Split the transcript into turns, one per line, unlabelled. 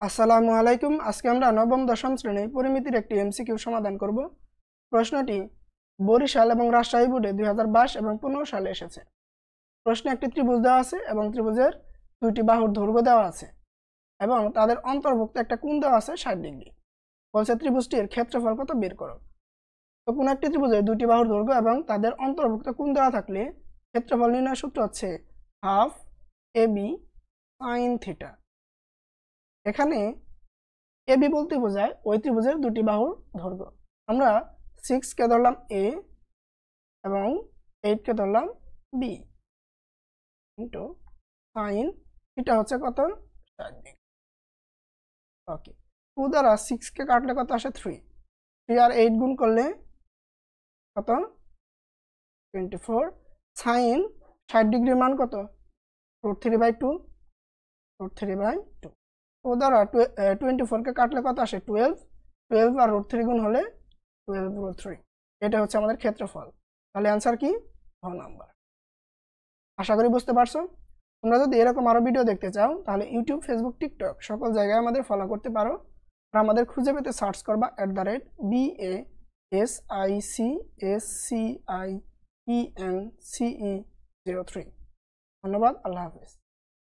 আসসালামু আলাইকুম। আজকে আমরা নবম দশম শ্রেণী পরিমিতির একটি এমসিকিউ সমাধান করব। প্রশ্নটি বরিশাল এবং রাজশাহী বোর্ডে 2022 এবং 15 সালে এসেছে। প্রশ্নে একটি ত্রিভুজ দেওয়া আছে এবং ত্রিভুজের দুইটি বাহুর দৈর্ঘ্য দেওয়া আছে এবং তাদের অন্তর্ভুক্ত একটা কোণ দেওয়া আছে 60 ডিগ্রি। বলছে ত্রিভুজটির ক্ষেত্রফল কত বের করো। তো কোন একটি ত্রিভুজের দুইটি বাহুর দৈর্ঘ্য এবং তাদের অন্তর্ভুক্ত কোণ দেওয়া থাকলে ক্ষেত্রফল নির্ণয়ের সূত্র হচ্ছে হাফ এবি সাইন থিটা। এখানে এবি বলতে বোঝায় ওই ত্রিভুজের দুটি বাহুর দৈর্ঘ্য। আমরা 6 কে ধরলাম এ এবং 8 কে ধরলাম বি ইন্টু সাইন থিটা হচ্ছে কত 60 ডিগ্রি। ওকে, 2 দ্বারা 6 কে কাটলে কত আসে 3 আর 8 গুণ করলে কত 24। সাইন 60 ডিগ্রির মান কত √3/2 √3/2। 2 দ্বারা 24 কে কাটলে কত আসে 12 আর √3 গুণ হলে 12√3। এটা হচ্ছে আমাদের ক্ষেত্রফল। তাহলে অ্যান্সার কি খ নাম্বার। আশা করি বুঝতে পারছো। তোমরা যদি এরকম আরো ভিডিও দেখতে চাও তাহলে ইউটিউব, ফেসবুক, টিকটক সকল জায়গায় আমাদের ফলো করতে পারো। আর আমাদের খুঁজে পেতে সার্চ করবা @BASICSCIENCE03। ধন্যবাদ, আল্লাহ হাফেজ।